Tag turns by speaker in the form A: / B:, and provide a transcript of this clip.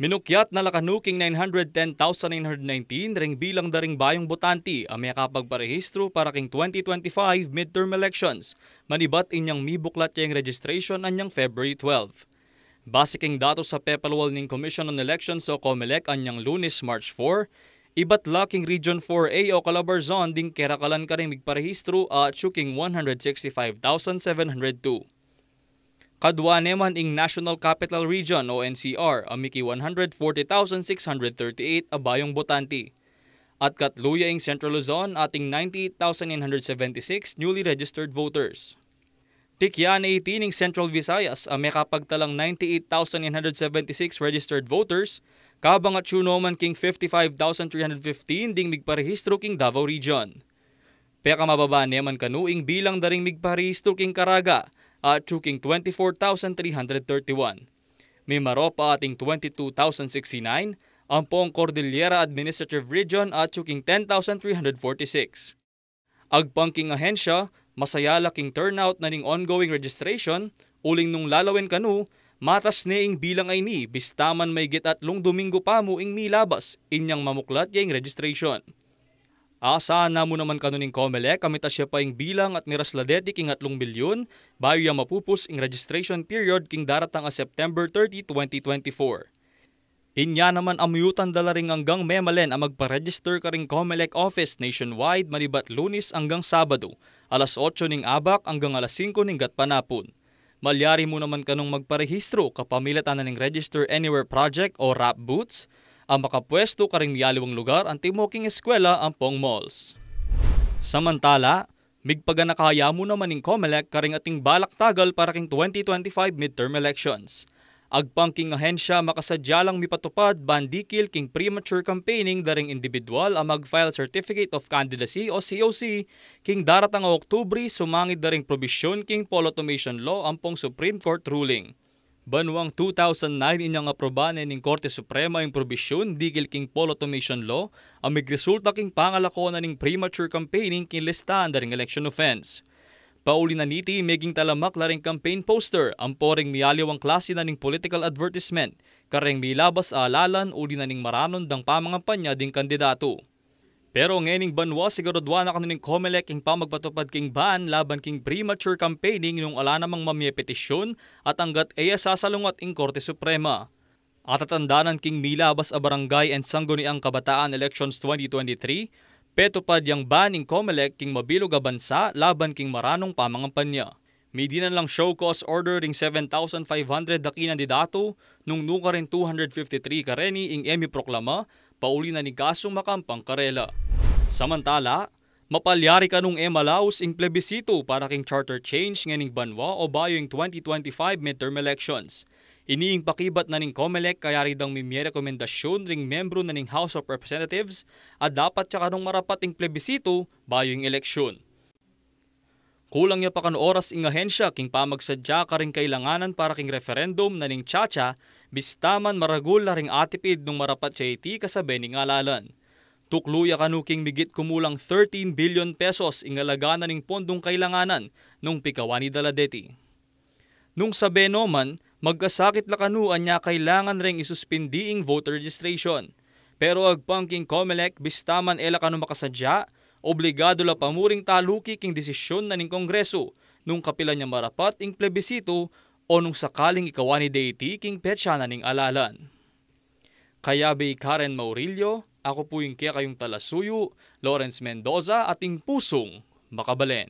A: Minukyat na lakanuking 910,919 ring bilang daring bayong botante ang may kapagparehistro para king 2025 midterm elections. Manibat inyang mibuklat yung registration anyang February 12. Base king datos sa Pepalwal ning Commission on Elections o COMELEC anyang Lunes, March 4, ibat laking Region 4A o Calabarzon ding kerakalan ka rin migparehistro at chuking 165,702. Kadwa naman ing National Capital Region o NCR amiki 140,638 abayong botante. At katluya ing Central Luzon ating 98,976 newly registered voters. Tikyan 18 ing Central Visayas may kapagtalang 98,976 registered voters, kabang at Chunoman king 55,315 ding migparehistro king Davao Region. Peka mababa naman kanuing bilang daring migparehistro king Caraga at chuking 24,331. May Maropa ating 22,069, ang Pong Cordillera Administrative Region at chuking 10,346. Agpangking ahensya, masayala king turnout na ning ongoing registration, uling nung lalawin kanu, matas neing bilang ay ni, bistaman may gitatlong Domingo pa mo ing milabas, inyang mamuklat yung registration. Asa na mo naman kanuning COMELEC, kamita siya pa ing bilang at mirasladeti king 3 milyon, bayo yung mapupus ing registration period king daratang September 30, 2024. Inya naman amuyutan dala ring hanggang memalen ang magpa-register ka ring COMELEC office nationwide manibat Lunes hanggang Sabado, alas 8 ning abak hanggang alas 5 ning gatpanapon. Malyari mo naman kanong magparehistro kapamilatan na ning Register Anywhere Project o RAP booths, ang makapwesto karing miyaliwang lugar ang timoking eskwela ang Pong Malls. Samantala, migpaganakaya mo naman ning COMELEC karing ating balak tagal para king 2025 midterm elections. Agpangking ahensya makasadyalang mipatupad bandikil king premature campaigning daring individual ang mag-file Certificate of Candidacy o COC king daratang Oktubre sumangid daring probisyon king poll automation law ang Pong Supreme Court ruling. Banwang 2009 inyang aprobahan ning Korte Suprema yung probisyon digil king poll automation law ang migresulta king pangalako na ning premature campaigning king listahan daring election offense. Pauli na niti meging talamak laring campaign poster ang poring miyaliwang klase na ning political advertisement kareng milabas aalalan uli na ning maranon dang pamangampanya ding kandidato. Pero ngening banwa siguradwa na kanuning COMELEC ing pamagpatupad king ban laban king premature campaigning nung ala namang mamye petisyon at hanggat eya sasalungat ing Korte Suprema. At atandanan king milabas a barangay and sangguniang kabataan elections 2023, petupad yang ban ing COMELEC king mabilog a bansa laban king maranong pamangampanya. May dinan lang show cause order ring 7,500 na kinandidato nung nuka rin 253 kareni ing emi proklama pauli na ni kasong makampang karela. Samantala, mapalyari ka nung Malaus ing plebisito para king charter change nganing banwa o bayo ing 2025 midterm elections. Iniing pakibat na ning COMELEC kaya ridang may rekomendasyon ring membro na ning House of Representatives at dapat siya kanong marapat ing plebisito bayo ing eleksyon. Kulang niya pa kan oras ing ahensya king pamagsadya ka ring kailanganan para king referendum na ning tsatsya bistaman maragul na ring atipid nung marapat siya iti kasabi ning alalan. Tukluya kanuking migit kumulang 13 billion pesos ing alaga na ning pondong kailanganan nung pikawan ni Daladeti. Nung sabi noman, magkasakit la kanuan niya kailangan ring isuspindi ing voter registration. Pero agpangking COMELEC bistaman ela kanu makasadya, obligado la pamuring taluki king desisyon na ning Kongreso nung kapila niya marapat ing plebisito o nung sakaling ikawan ni deity king petsa na ning alalan. Kaya bay Karen Maurilio, ako po yung kaya kayong talasuyo, Lawrence Mendoza ating pusong makabalen.